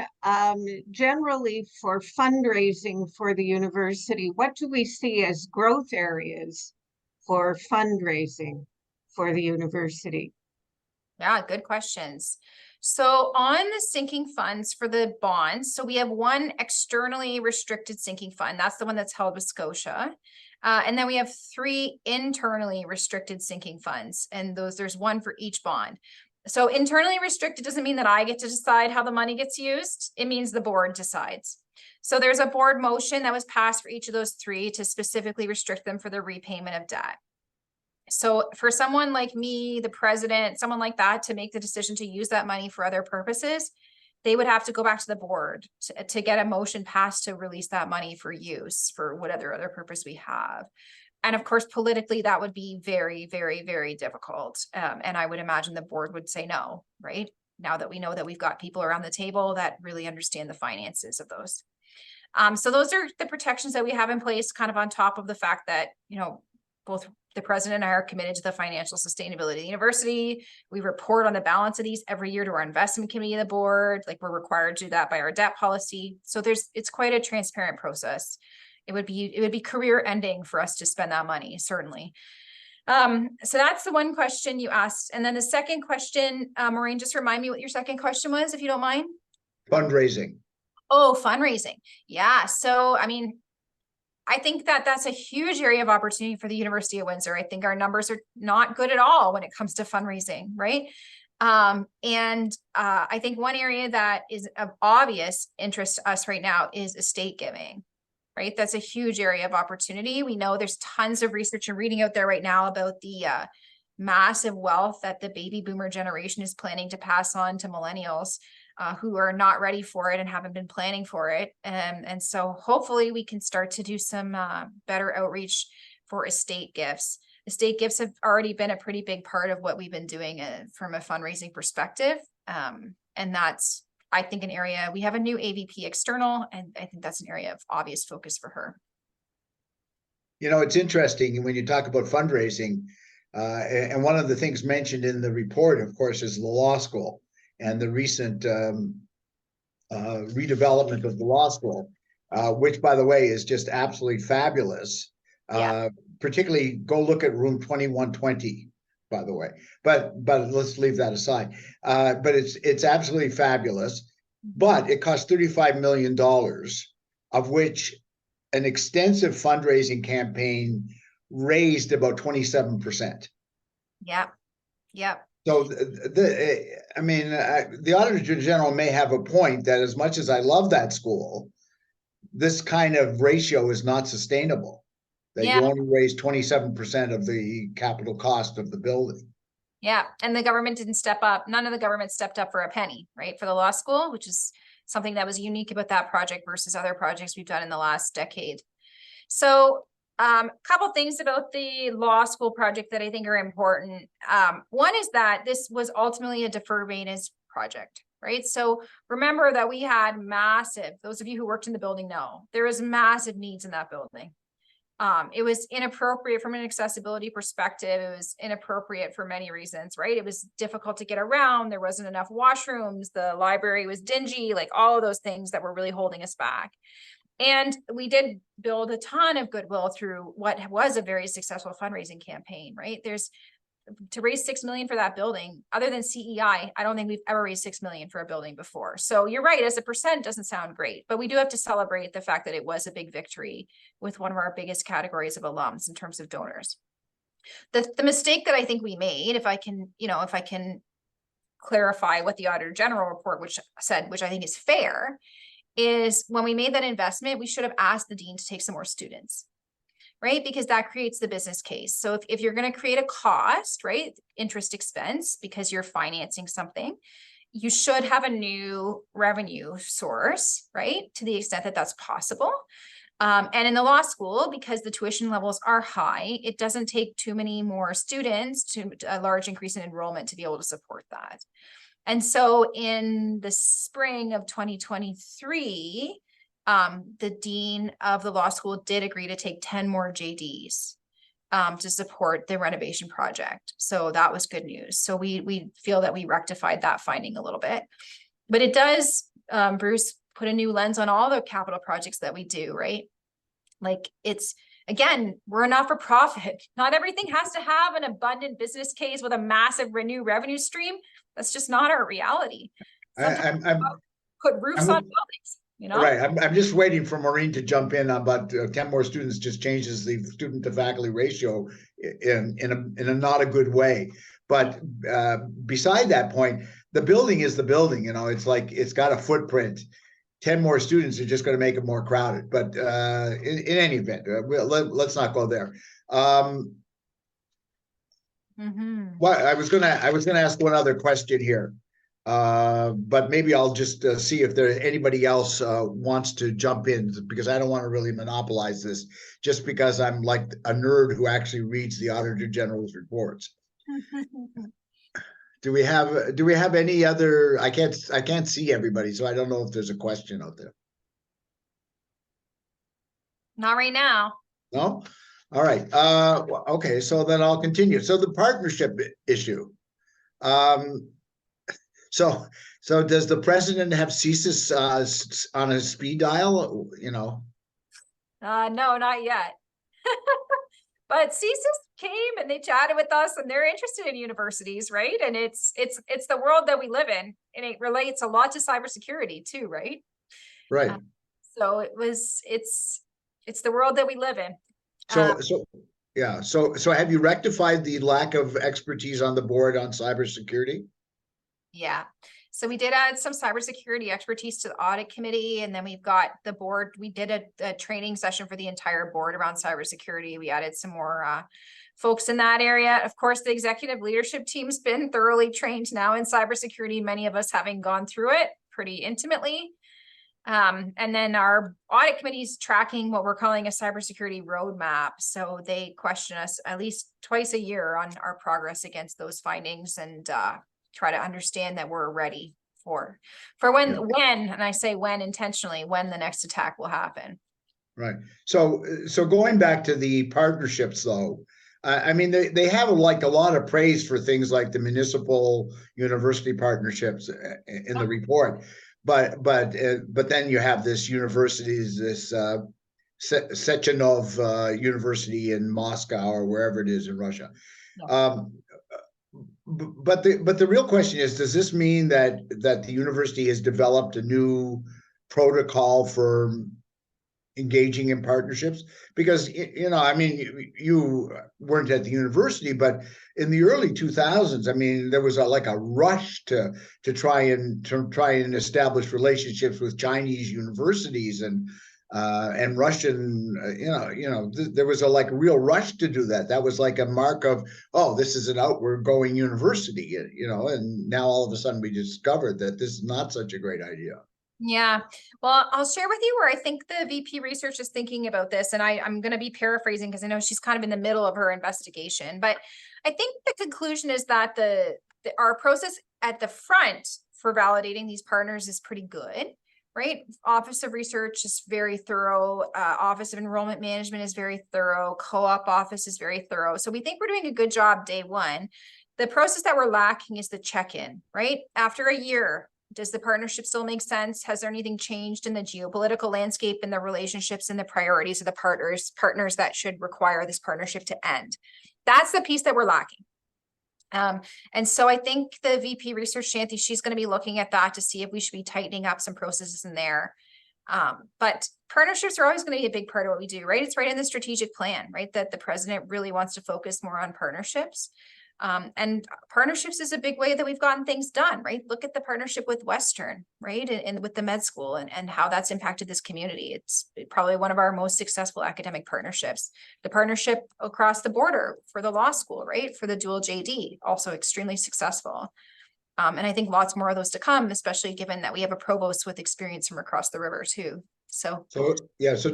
generally for fundraising for the university, what do we see as growth areas for fundraising for the university? Yeah, good questions. So on the sinking funds for the bonds, so we have one externally restricted sinking fund. That's the one that's held with Scotia. And then we have 3 internally restricted sinking funds. And there's one for each bond. So internally restricted doesn't mean that I get to decide how the money gets used. It means the board decides. So there's a board motion that was passed for each of those 3 to specifically restrict them for the repayment of debt. So for someone like me, the president, someone like that, to make the decision to use that money for other purposes, they would have to go back to the board to get a motion passed to release that money for use for whatever other purpose we have. And of course, politically, that would be very, very, very difficult. And I would imagine the board would say no, right? Now that we know that we've got people around the table that really understand the finances of those. So those are the protections that we have in place, kind of on top of the fact that, you know, both the president and I are committed to the financial sustainability of the university. We report on the balance of these every year to our investment committee of the board. Like, we're required to do that by our debt policy. So it's quite a transparent process. It would be career ending for us to spend that money, certainly. So that's the one question you asked. And then the second question, Maureen, just remind me what your second question was, if you don't mind. Fundraising. Oh, fundraising. Yeah. So, I mean, I think that that's a huge area of opportunity for the University of Windsor. I think our numbers are not good at all when it comes to fundraising, right? And I think one area that is of obvious interest to us right now is estate giving, right? That's a huge area of opportunity. We know there's tons of research and reading out there right now about the massive wealth that the baby boomer generation is planning to pass on to millennials who are not ready for it and haven't been planning for it. And so hopefully we can start to do some better outreach for estate gifts. Estate gifts have already been a pretty big part of what we've been doing from a fundraising perspective. And that's, I think, an area. We have a new AVP external, and I think that's an area of obvious focus for her. You know, it's interesting when you talk about fundraising, and one of the things mentioned in the report, of course, is the law school and the recent redevelopment of the law school, which, by the way, is just absolutely fabulous. Yeah. Particularly, go look at room 2120, by the way. But let's leave that aside. But it's absolutely fabulous. But it cost $35 million, of which an extensive fundraising campaign raised about 27%. Yeah. Yeah. So I mean, the Auditor General may have a point that, as much as I love that school, this kind of ratio is not sustainable. that Yeah. you only raised 27% of the capital cost of the building. Yeah, and the government didn't step up. None of the government stepped up for a penny, right? For the law school, which is something that was unique about that project versus other projects we've done in the last decade. So couple things about the law school project that I think are important. One is that this was ultimately a deferred maintenance project, right? So remember that we had massive, those of you who worked in the building know, there was massive needs in that building. It was inappropriate from an accessibility perspective. It was inappropriate for many reasons, right? It was difficult to get around. There wasn't enough washrooms. The library was dingy, like all of those things that were really holding us back. And we did build a ton of goodwill through what was a very successful fundraising campaign, right? To raise 6 million for that building, other than CEI, I don't think we've ever raised 6 million for a building before. So you're right, as a percent doesn't sound great, but we do have to celebrate the fact that it was a big victory with one of our biggest categories of alums in terms of donors. The mistake that I think we made, if I can clarify what the Auditor General report, which I think is fair, is when we made that investment, we should have asked the dean to take some more students, right? Because that creates the business case. So if you're going to create a cost, right, interest expense, because you're financing something, you should have a new revenue source, right? To the extent that that's possible. And in the law school, because the tuition levels are high, it doesn't take too many more students to a large increase in enrollment to be able to support that. And so in the spring of 2023, the dean of the law school did agree to take 10 more JDs to support the renovation project. So that was good news. So we feel that we rectified that finding a little bit, but it does, Bruce, put a new lens on all the capital projects that we do, right? Like again, we're a not-for-profit. Not everything has to have an abundant business case with a massive new revenue stream. That's just not our reality. Sometimes put roofs on buildings, you know? Right. I'm just waiting for Maureen to jump in on, but 10 more students just changes the student to faculty ratio in a not a good way. But beside that point, the building is the building, you know, it's like, it's got a footprint. 10 more students are just going to make it more crowded. But in any event, let's not go there. Well, I was gonna ask one other question here, but maybe I'll just see if there anybody else wants to jump in, because I don't want to really monopolize this, just because I'm like a nerd who actually reads the Auditor General's reports. Do we have any other? I can't see everybody, so I don't know if there's a question out there. Not right now. No. All right. Okay. So then I'll continue. So the partnership issue. So does the president have CSIS on his speed dial? You know. No, not yet. But CSIS came and they chatted with us, and they're interested in universities, right? And it's the world that we live in, and it relates a lot to cybersecurity too, right? Right. So it's the world that we live in. So have you rectified the lack of expertise on the board on cybersecurity? Yeah. So we did add some cybersecurity expertise to the audit committee, and then we've got the board. We did a training session for the entire board around cybersecurity. We added some more folks in that area. Of course, the executive leadership team's been thoroughly trained now in cybersecurity, many of us having gone through it pretty intimately. And then our audit committee is tracking what we're calling a cybersecurity roadmap. So they question us at least twice a year on our progress against those findings, and try to understand that we're ready for when, and I say when intentionally, when the next attack will happen. Right. So going back to the partnerships though, I mean, they have like a lot of praise for things like the municipal university partnerships in the report. But then you have this universities, this Sechenov University in Moscow or wherever it is in Russia. But the real question is, does this mean that the university has developed a new protocol for engaging in partnerships? Because, you know, I mean, you weren't at the university, but in the early 2000s, I mean, there was like a rush to try and establish relationships with Chinese universities, and and Russian, there was a like real rush to do that. That was like a mark of, oh, this is an outward going university, and now all of a sudden we discovered that this is not such a great idea. Yeah, well, I'll share with you where I think the VP research is thinking about this, and I'm going to be paraphrasing because I know she's kind of in the middle of her investigation, but I think the conclusion is that our process at the front for validating these partners is pretty good, right? Office of Research is very thorough. Office of Enrollment Management is very thorough. Co-op office is very thorough. So we think we're doing a good job day one. The process that we're lacking is the check-in, right? After a year, does the partnership still make sense? Has there anything changed in the geopolitical landscape and the relationships and the priorities of the partners that should require this partnership to end? That's the piece that we're lacking. And so I think the VP research, Shanti, she's going to be looking at that to see if we should be tightening up some processes in there. But partnerships are always going to be a big part of what we do, right? It's right in the strategic plan, right? That the president really wants to focus more on partnerships. And partnerships is a big way that we've gotten things done, right? Look at the partnership with Western, right? And with the med school and how that's impacted this community. It's probably one of our most successful academic partnerships. The partnership across the border for the law school, right? For the dual JD, also extremely successful. And I think lots more of those to come, especially given that we have a provost with experience from across the river too. So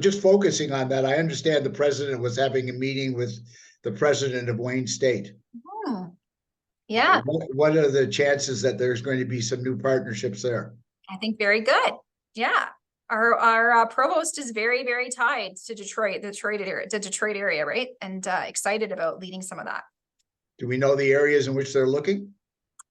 just focusing on that, I understand the president was having a meeting with the president of Wayne State. Yeah. What are the chances that there's going to be some new partnerships there? I think very good. Yeah. Our provost is very, very tied to Detroit, the Detroit area, right? And excited about leading some of that. Do we know the areas in which they're looking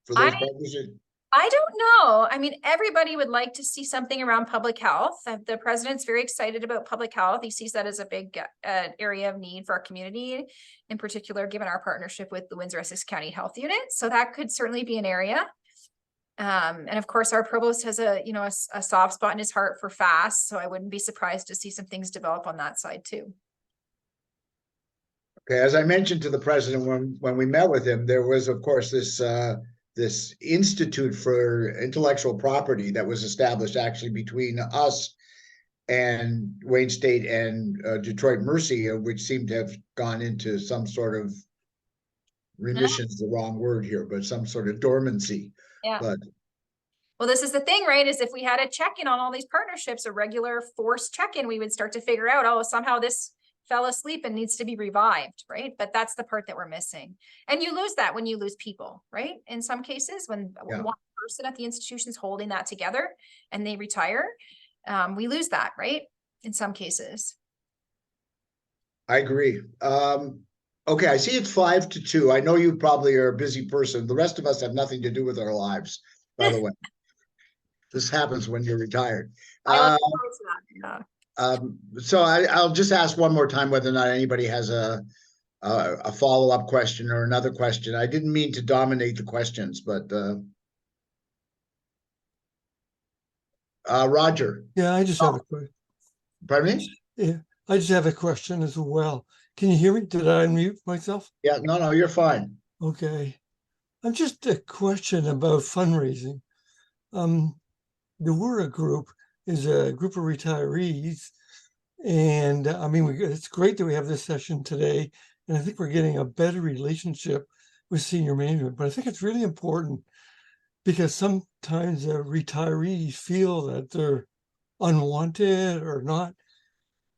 for those partnerships? I don't know. I mean, everybody would like to see something around public health. The president's very excited about public health. He sees that as a big area of need for our community, in particular, given our partnership with the Windsor Essex County Health Unit. So that could certainly be an area. And of course, our provost has a soft spot in his heart for FAST. So I wouldn't be surprised to see some things develop on that side too. Okay, as I mentioned to the president when we met with him, there was, of course, this Institute for Intellectual Property that was established actually between us and Wayne State and Detroit Mercy, which seemed to have gone into some sort of remission is the wrong word here, but some sort of dormancy. Yeah. But well, this is the thing, right? Is if we had a check-in on all these partnerships, a regular forced check-in, we would start to figure out, oh, somehow this fell asleep and needs to be revived, right? But that's the part that we're missing. And you lose that when you lose people, right? In some cases, when one person at the institution is holding that together and they retire, we lose that, right? In some cases. I agree. Okay, I see it's 5-2. I know you probably are a busy person. The rest of us have nothing to do with our lives, by the way. This happens when you're retired. So I'll just ask one more time whether or not anybody has a follow-up question or another question. I didn't mean to dominate the questions, but Roger. Yeah, I just have a question. Pardon me? Yeah, I just have a question as well. Can you hear me? Did I unmute myself? Yeah, no, you're fine. Okay. I'm just a question about fundraising. The WURA group is a group of retirees. And I mean, it's great that we have this session today. And I think we're getting a better relationship with senior management. But I think it's really important because sometimes retirees feel that they're unwanted or not,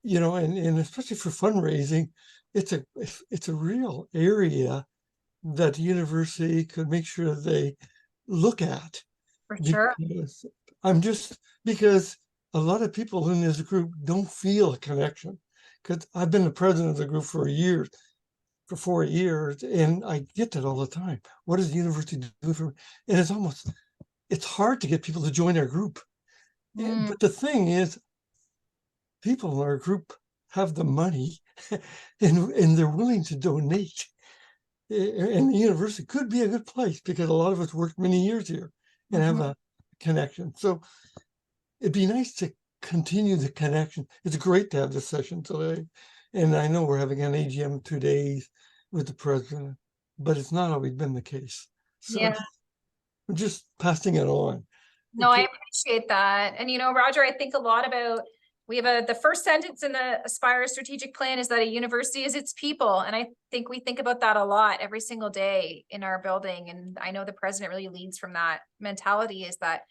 and especially for fundraising, it's a real area that the university could make sure they look at. For sure. Because a lot of people in this group don't feel a connection. Because I've been the president of the group for 4 years, and I get that all the time. What does the university do for me? And it's hard to get people to join our group. But the thing is, people in our group have the money and they're willing to donate. And the university could be a good place because a lot of us worked many years here and have a connection. So it'd be nice to continue the connection. It's great to have this session today. And I know we're having an AGM 2 days with the president, but it's not always been the case. So I'm just passing it on. No, I appreciate that. And, Roger, I think a lot about we have the first sentence in the Aspire strategic plan is that a university is its people. And I think we think about that a lot every single day in our building. And I know the president really leads from that mentality, is that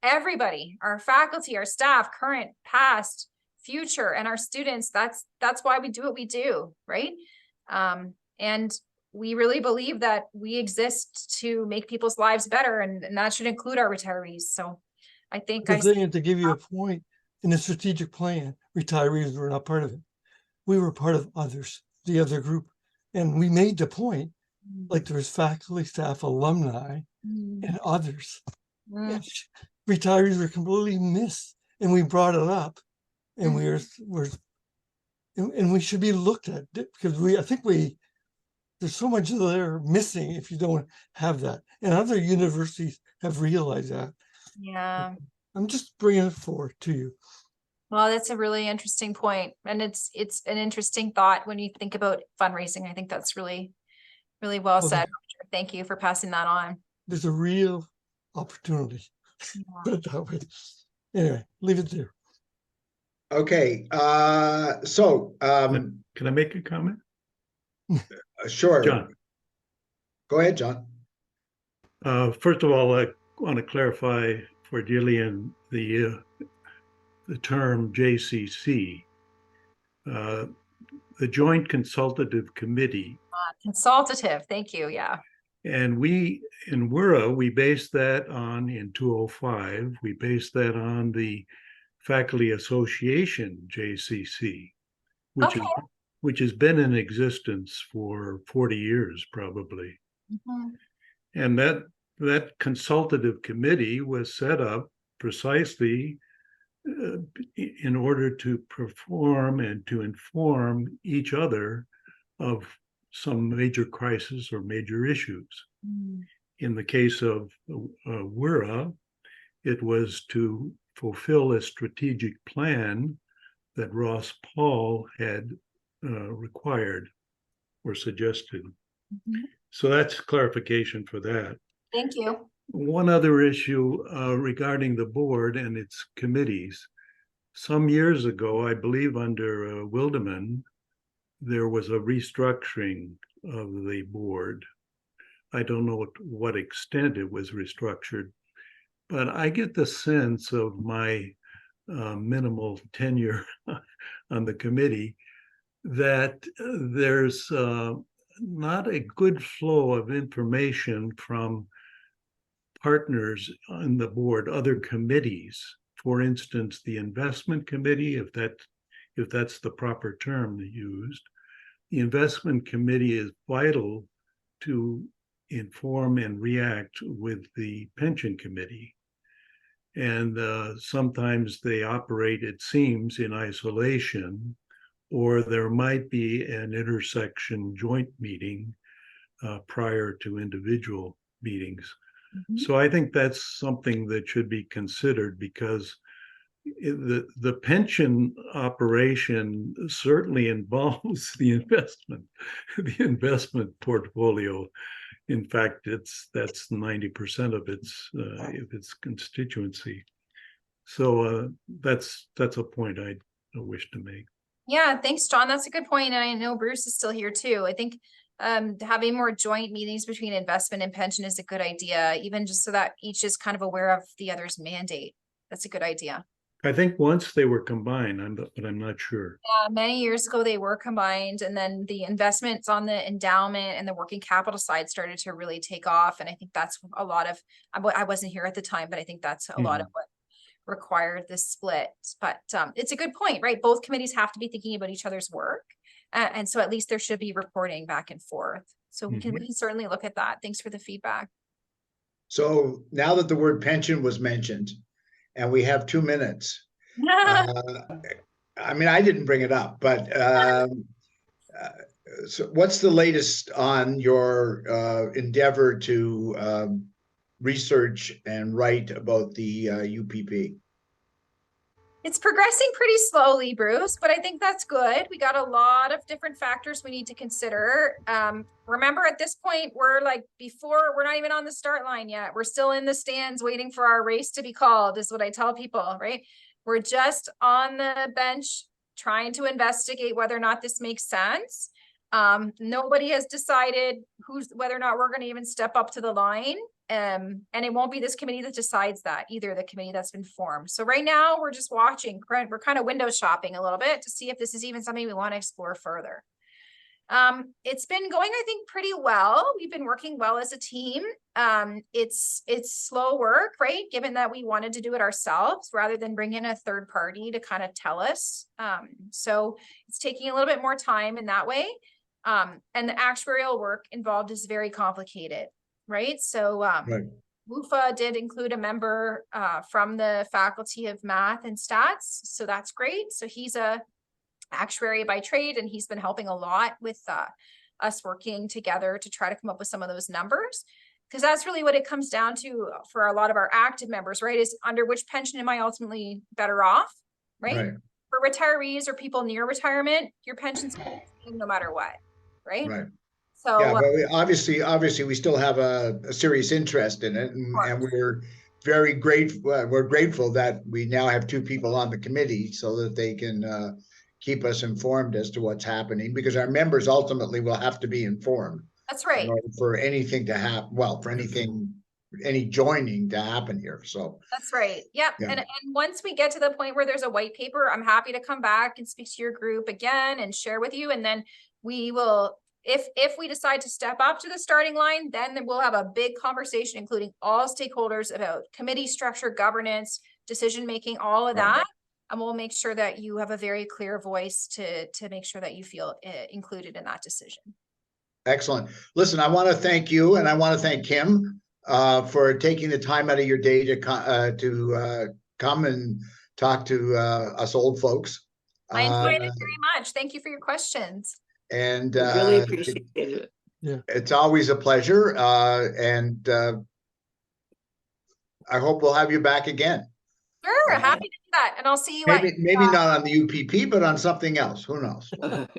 everybody, our faculty, our staff, current, past, future, and our students, that's why we do what we do, right? And we really believe that we exist to make people's lives better, and that should include our retirees. So I think The thing, to give you a point, in the strategic plan, retirees were not part of it. We were part of others, the other group. And we made the point, like there was faculty, staff, alumni, and others. And retirees were completely missed. And we brought it up. And and we should be looked at, because I think there's so much there missing if you don't have that. And other universities have realized that. Yeah. I'm just bringing it forward to you. Well, that's a really interesting point. And it's an interesting thought when you think about fundraising. I think that's really, really well said. Thank you for passing that on. There's a real opportunity. Put it that way. Anyway, leave it there. Okay, Can I make a comment? sure. John. Go ahead, John. First of all, I want to clarify for Gillian the term JCC. The Joint Consultative Committee. Consultative, thank you, yeah. And we, in WURA, we based that on, in 205, we based that on the Faculty Association JCC, which has been in existence for 40 years, probably. And that consultative committee was set up precisely in order to perform and to inform each other of some major crisis or major issues. In the case of WURA, it was to fulfill a strategic plan that Ross Paul had required or suggested. So that's clarification for that. Thank you. One other issue regarding the board and its committees. Some years ago, I believe under Wildeman, there was a restructuring of the board. I don't know to what extent it was restructured, but I get the sense of my minimal tenure on the committee that there's not a good flow of information from partners on the board, other committees. For instance, the investment committee, if that's the proper term used, the investment committee is vital to inform and react with the pension committee. And sometimes they operate, it seems, in isolation, or there might be an intersection joint meeting prior to individual meetings. So I think that's something that should be considered, because the pension operation certainly involves the investment portfolio. In fact, that's 90% of its constituency. So that's a point I wish to make. Yeah, thanks, John. That's a good point. And I know Bruce is still here too. I think having more joint meetings between investment and pension is a good idea, even just so that each is kind of aware of the other's mandate. That's a good idea. I think once they were combined, but I'm not sure. Many years ago they were combined, and then the investments on the endowment and the working capital side started to really take off. And I think that's a lot of, I wasn't here at the time, but I think that's a lot of what required this split. But it's a good point, right? Both committees have to be thinking about each other's work. And so at least there should be reporting back and forth. So we can certainly look at that. Thanks for the feedback. So now that the word pension was mentioned, and we have 2 minutes, I mean, I didn't bring it up, but so what's the latest on your endeavor to research and write about the UPP? It's progressing pretty slowly, Bruce, but I think that's good. We got a lot of different factors we need to consider. Remember, at this point, we're not even on the start line yet. We're still in the stands waiting for our race to be called, is what I tell people, right? We're just on the bench trying to investigate whether or not this makes sense. Nobody has decided whether or not we're going to even step up to the line. And it won't be this committee that decides that, either the committee that's been formed. So right now we're just watching, we're kind of window shopping a little bit to see if this is even something we want to explore further. It's been going, I think, pretty well. We've been working well as a team. It's slow work, right? Given that we wanted to do it ourselves rather than bring in a third party to kind of tell us. So it's taking a little bit more time in that way. And the actuarial work involved is very complicated, right? So WUFA did include a member from the Faculty of Math and Stats. So that's great. So he's a actuary by trade, and he's been helping a lot with us working together to try to come up with some of those numbers, because that's really what it comes down to for a lot of our active members, right? Is under which pension am I ultimately better off, right? For retirees or people near retirement, your pension's no matter what, right? So yeah, but we, obviously we still have a serious interest in it, and we're very grateful. We're grateful that we now have two people on the committee so that they can keep us informed as to what's happening, because our members ultimately will have to be informed. That's right. In order for anything to happen, well, for any joining to happen here. So that's right. Yep. Yeah. And once we get to the point where there's a white paper, I'm happy to come back and speak to your group again and share with you. And then we will, if we decide to step up to the starting line, then we'll have a big conversation, including all stakeholders, about committee structure, governance, decision-making, all of that. And we'll make sure that you have a very clear voice to make sure that you feel included in that decision. Excellent. Listen, I want to thank you, and I want to thank Kim for taking the time out of your day to come and talk to us old folks. I enjoyed it very much. Thank you for your questions. And really appreciate it. Yeah, it's always a pleasure. And I hope we'll have you back again. Sure, happy to do that. And I'll see you maybe not on the UPP, but on something else. Who knows? Fine,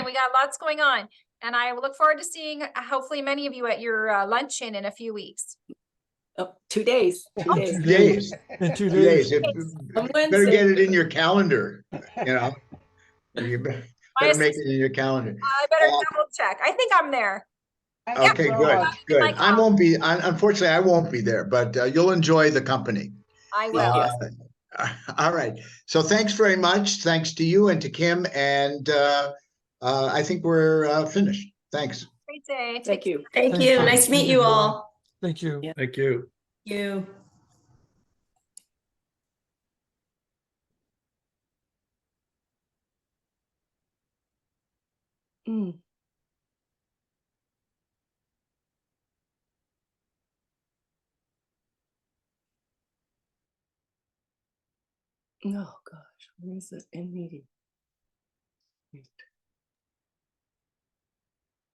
we got lots going on. And I look forward to seeing hopefully many of you at your luncheon in a few weeks. Oh, 2 days. 2 days. 2 days. In 2 days. Better get it in your calendar. You know, you better make it in your calendar. I better double check. I think I'm there. Okay, good. Good. I won't be. Unfortunately, I won't be there, but you'll enjoy the company. I will. All right. So thanks very much. Thanks to you and to Kim. And I think we're finished. Thanks. Great day. Thank you. Thank you. Nice to meet you all. Thank you. Yeah. Thank you. You. Oh gosh, where is it in meeting? Wait.